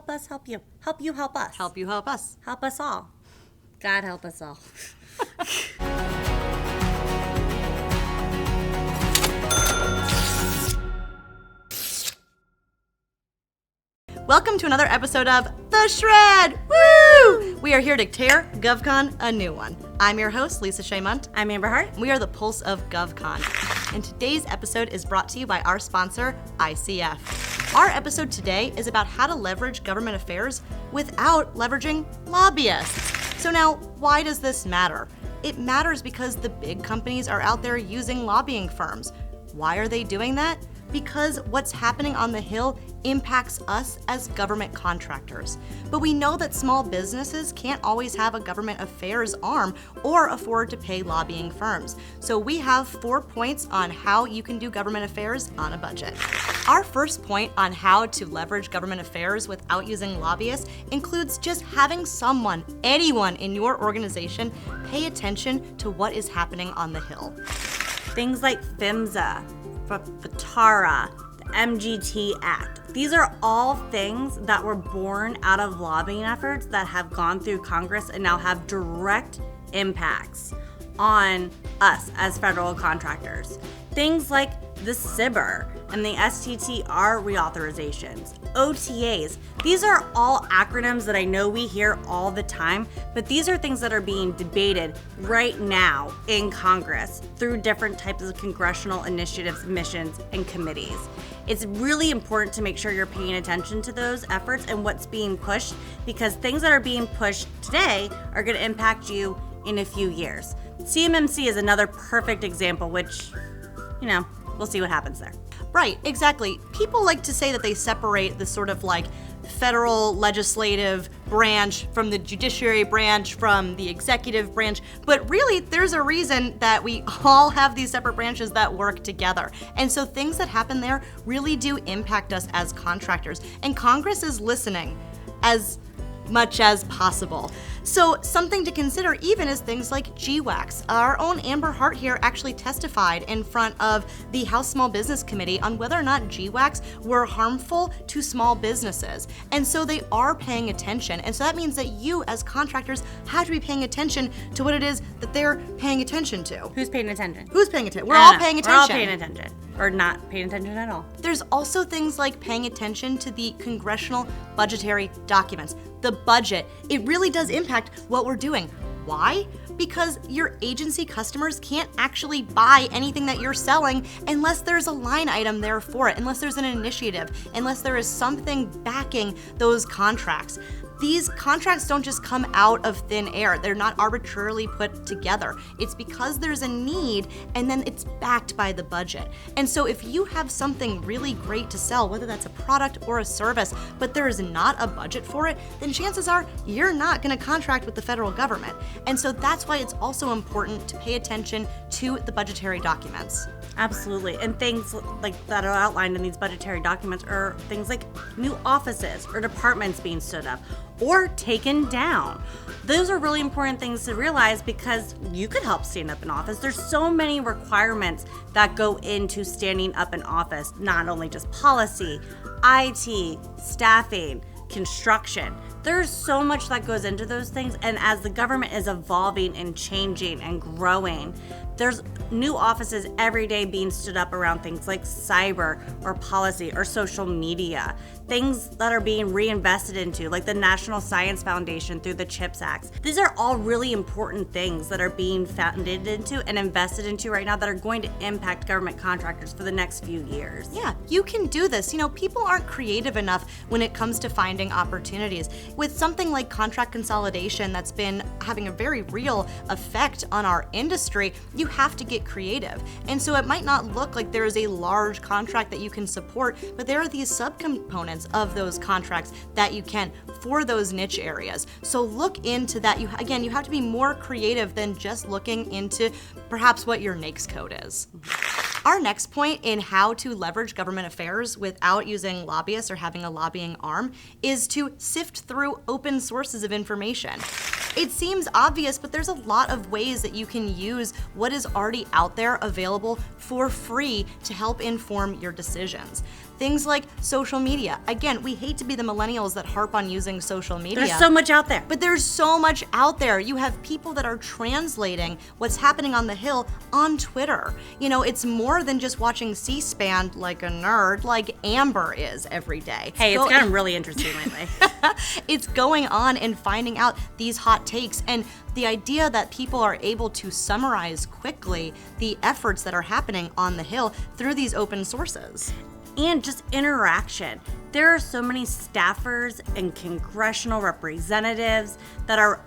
Help us, help you. Help you, help us. Help you, help us. Help us all. God help us all. Welcome to another episode of The Shred! Woo! We are here to tear GovCon a new one. I'm your host, Lisa Shea Mundt. I'm Amber Hart. We are the pulse of GovCon. And today's episode is brought to you by our sponsor, ICF. Our episode today is about how to leverage government affairs without leveraging lobbyists. So now, why does this matter? It matters because the big companies are out there using lobbying firms. Why are they doing that? Because what's happening on the Hill impacts us as government contractors. But we know that small businesses can't always have a government affairs arm or afford to pay lobbying firms. So we have 4 points on how you can do government affairs on a budget. Our first point on how to leverage government affairs without using lobbyists includes just having someone, anyone in your organization, pay attention to what is happening on the Hill. Things like PHMSA, FTARA, the MGT Act. These are all things that were born out of lobbying efforts that have gone through Congress and now have direct impacts on us as federal contractors. Things like the SBIR and the STTR reauthorizations, OTAs. These are all acronyms that I know we hear all the time, but these are things that are being debated right now in Congress through different types of congressional initiatives, missions, and committees. It's really important to make sure you're paying attention to those efforts and what's being pushed, because things that are being pushed today are going to impact you in a few years. CMMC is another perfect example, which, we'll see what happens there. Right, exactly. People like to say that they separate the sort of like federal legislative branch from the judiciary branch from the executive branch, but really there's a reason that we all have these separate branches that work together. And so things that happen there really do impact us as contractors, and Congress is listening as much as possible. So something to consider even is things like GWACs. Our own Amber Hart here actually testified in front of the House Small Business Committee on whether or not GWACs were harmful to small businesses. And so they are paying attention. And so that means that you as contractors have to be paying attention to what it is that they're paying attention to. Who's paying attention? Who's paying attention? We're all paying attention. We're all paying attention. Or not paying attention at all. There's also things like paying attention to the congressional budgetary documents. The budget, it really does impact what we're doing. Why? Because your agency customers can't actually buy anything that you're selling unless there's a line item there for it, unless there's an initiative, unless there is something backing those contracts. These contracts don't just come out of thin air. They're not arbitrarily put together. It's because there's a need, and then it's backed by the budget. And so if you have something really great to sell, whether that's a product or a service, but there is not a budget for it, then chances are you're not going to contract with the federal government. And so that's why it's also important to pay attention to the budgetary documents. Absolutely. And things like that are outlined in these budgetary documents are things like new offices or departments being stood up or taken down. Those are really important things to realize because you could help stand up an office. There's so many requirements that go into standing up an office, not only just policy, IT, staffing, construction. There's so much that goes into those things, and as the government is evolving and changing and growing, there's new offices every day being stood up around things like cyber or policy or social media, things that are being reinvested into, like the National Science Foundation through the CHIPS Act. These are all really important things that are being funded into and invested into right now that are going to impact government contractors for the next few years. Yeah, you can do this. People aren't creative enough when it comes to finding opportunities. With something like contract consolidation that's been having a very real effect on our industry, you have to get creative. And so it might not look like there is a large contract that you can support, but there are these subcomponents of those contracts that you can for those niche areas. So look into that. You have to be more creative than just looking into perhaps what your NAICS code is. Our next point in how to leverage government affairs without using lobbyists or having a lobbying arm is to sift through open sources of information. It seems obvious, but there's a lot of ways that you can use what is already out there available for free to help inform your decisions. Things like social media. Again, we hate to be the millennials that harp on using social media. There's so much out there. But there's so much out there. You have people that are translating what's happening on the Hill on Twitter. It's more than just watching C-SPAN like a nerd, like Amber is every day. Hey, it's gotten really interesting lately. It's going on and finding out these hot takes, and the idea that people are able to summarize quickly the efforts that are happening on the Hill through these open sources. And just interaction. There are so many staffers and congressional representatives that are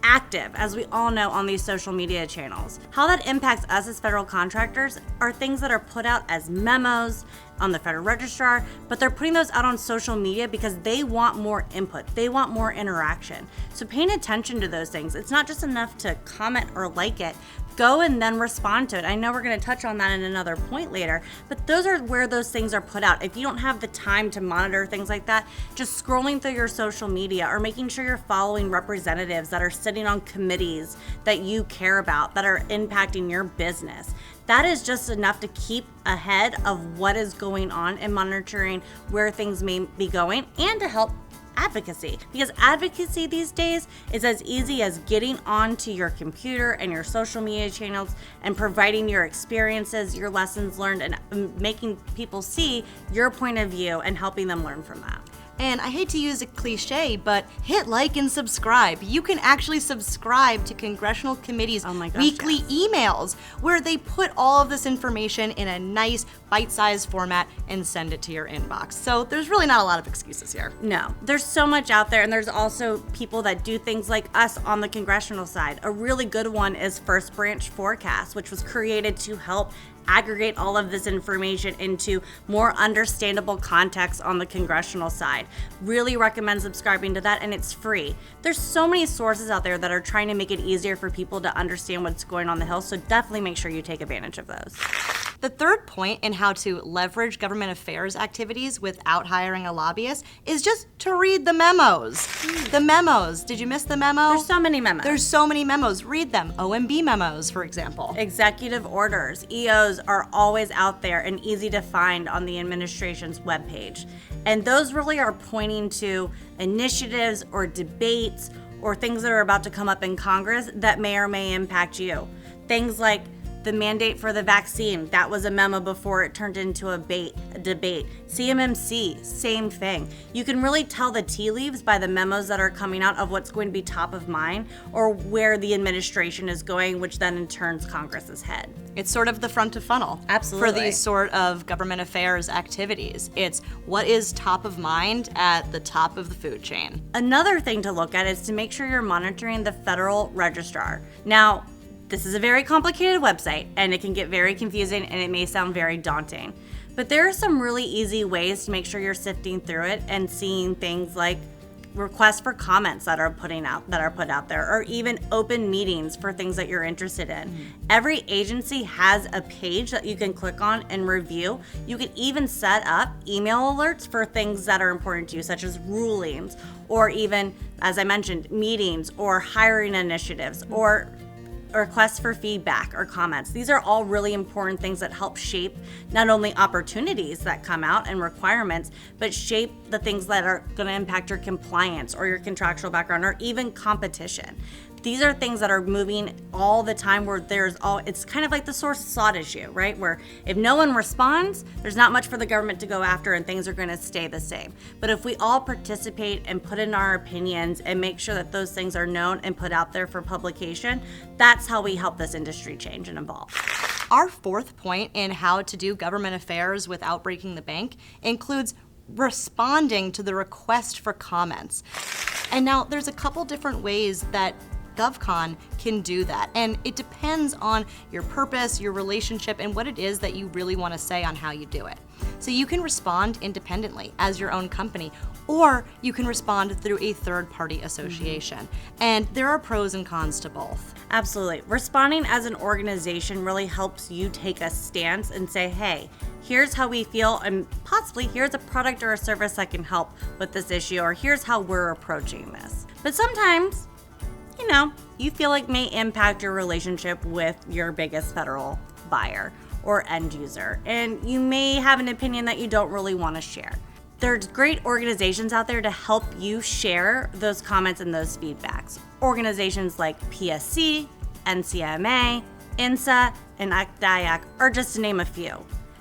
active, as we all know, on these social media channels. How that impacts us as federal contractors are things that are put out as memos on the Federal Registrar, but they're putting those out on social media because they want more input. They want more interaction. So paying attention to those things, it's not just enough to comment or like it. Go and then respond to it. I know we're going to touch on that in another point later, but those are where those things are put out. If you don't have the time to monitor things like that, just scrolling through your social media or making sure you're following representatives that are sitting on committees that you care about, that are impacting your business. That is just enough to keep ahead of what is going on and monitoring where things may be going, and to help advocacy, because advocacy these days is as easy as getting onto your computer and your social media channels and providing your experiences, your lessons learned, and making people see your point of view and helping them learn from that. And I hate to use a cliche, but hit like and subscribe. You can actually subscribe to congressional committees' weekly emails where they put all of this information in a nice bite-sized format and send it to your inbox. So there's really not a lot of excuses here. No, there's so much out there, and there's also people that do things like us on the congressional side. A really good one is First Branch Forecast, which was created to help aggregate all of this information into more understandable context on the congressional side. Really recommend subscribing to that, and it's free. There's so many sources out there that are trying to make it easier for people to understand what's going on the Hill, so definitely make sure you take advantage of those. The third point in how to leverage government affairs activities without hiring a lobbyist is just to read the memos. The memos. Did you miss the memo? There's so many memos. There's so many memos. Read them. OMB memos, for example. Executive orders, EOs are always out there and easy to find on the administration's webpage. And those really are pointing to initiatives or debates or things that are about to come up in Congress that may or may impact you. Things like the mandate for the vaccine, that was a memo before it turned into a debate. CMMC, same thing. You can really tell the tea leaves by the memos that are coming out of what's going to be top of mind or where the administration is going, which then in turns Congress's head. It's sort of the front of funnel. Absolutely. For these sort of government affairs activities. It's what is top of mind at the top of the food chain. Another thing to look at is to make sure you're monitoring the Federal Registrar. Now, this is a very complicated website, and it can get very confusing, and it may sound very daunting. But there are some really easy ways to make sure you're sifting through it and seeing things like requests for comments that are put out there, or even open meetings for things that you're interested in. Mm-hmm. Every agency has a page that you can click on and review. You can even set up email alerts for things that are important to you, such as rulings, or even, as I mentioned, meetings or hiring initiatives, or requests for feedback or comments. These are all really important things that help shape not only opportunities that come out and requirements, but shape the things that are going to impact your compliance or your contractual background or even competition. These are things that are moving all the time where it's kind of like the source sought issue, right? Where if no one responds, there's not much for the government to go after and things are going to stay the same. But if we all participate and put in our opinions and make sure that those things are known and put out there for publication, that's how we help this industry change and evolve. Our fourth point in how to do government affairs without breaking the bank includes responding to the request for comments. And now there's a couple different ways that GovCon can do that, and it depends on your purpose, your relationship, and what it is that you really want to say on how you do it. So you can respond independently as your own company, or you can respond through a third-party association. Mm-hmm. And there are pros and cons to both. Absolutely. Responding as an organization really helps you take a stance and say, hey, here's how we feel, and possibly here's a product or a service that can help with this issue, or here's how we're approaching this. But sometimes, you feel like may impact your relationship with your biggest federal buyer, or end user, and you may have an opinion that you don't really want to share. There's great organizations out there to help you share those comments and those feedbacks. Organizations like PSC, NCMA, INSA, and ACDIAC are just to name a few.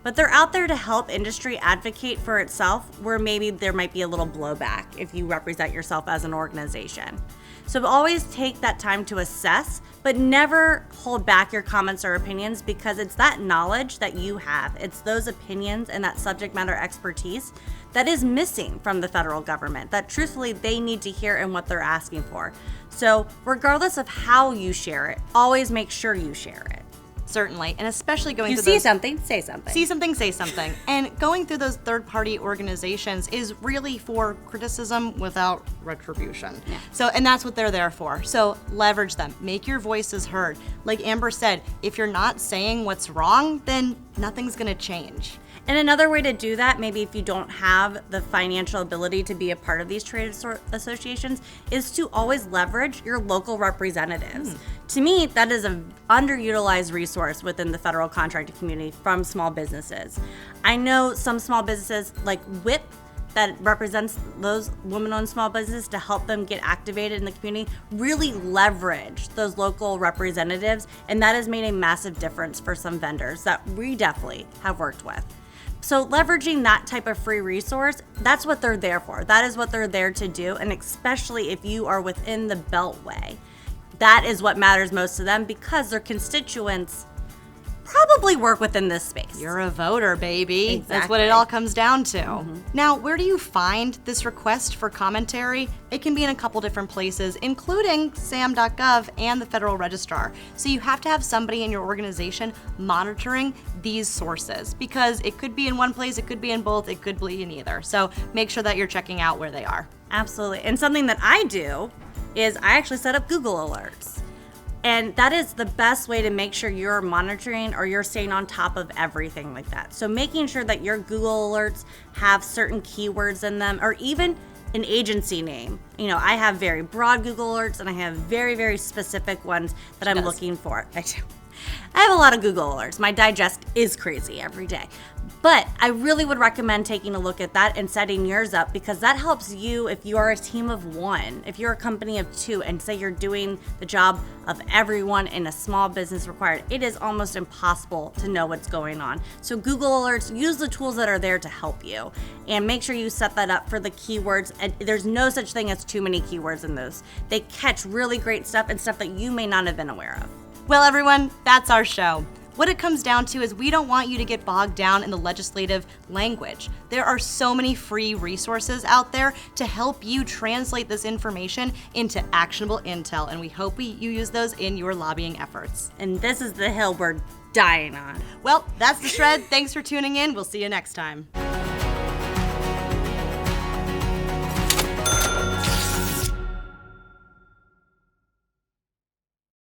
But they're out there to help industry advocate for itself where maybe there might be a little blowback if you represent yourself as an organization. So always take that time to assess, but never hold back your comments or opinions, because it's that knowledge that you have. It's those opinions and that subject matter expertise that is missing from the federal government that truthfully they need to hear and what they're asking for. So regardless of how you share it, always make sure you share it. Certainly, and especially going You through see those, something, say something. see something, say something. And going through those third-party organizations is really for criticism without retribution. Yeah. So, and that's what they're there for. So leverage them, make your voices heard. Like Amber said, if you're not saying what's wrong, then nothing's gonna change. And another way to do that, maybe if you don't have the financial ability to be a part of these trade associations, is to always leverage your local representatives. To me, that is an underutilized resource within the federal contracting community from small businesses. I know some small businesses like WIP that represents those women-owned small businesses to help them get activated in the community, really leverage those local representatives, and that has made a massive difference for some vendors that we definitely have worked with. So leveraging that type of free resource, that's what they're there for. That is what they're there to do, and especially if you are within the Beltway, that is what matters most to them, because their constituents probably work within this space. You're a voter, baby. Exactly. That's what it all comes down to. Now, where do you find this request for commentary? It can be in a couple different places, including SAM.gov and the Federal Registrar. So you have to have somebody in your organization monitoring these sources, because it could be in one place, it could be in both, it could be in either. So make sure that you're checking out where they are. Absolutely. And something that I do is I actually set up Google Alerts. And that is the best way to make sure you're monitoring or you're staying on top of everything like that. So making sure that your Google Alerts have certain keywords in them, or even an agency name. You know, I have very broad Google Alerts and I have very, very specific ones that I'm looking for. I do. I have a lot of Google Alerts. My digest is crazy every day. But I really would recommend taking a look at that and setting yours up, because that helps you if you are a team of one, if you're a company of two, and say you're doing the job of everyone in a small business required. It is almost impossible to know what's going on. So Google Alerts, use the tools that are there to help you, and make sure you set that up for the keywords. And there's no such thing as too many keywords in those. They catch really great stuff and stuff that you may not have been aware of. Well, everyone, that's our show. What it comes down to is we don't want you to get bogged down in the legislative language. There are so many free resources out there to help you translate this information into actionable intel, and we hope you use those in your lobbying efforts. And this is the hill we're dying on. Well, that's the shred. Thanks for tuning in. We'll see you next time.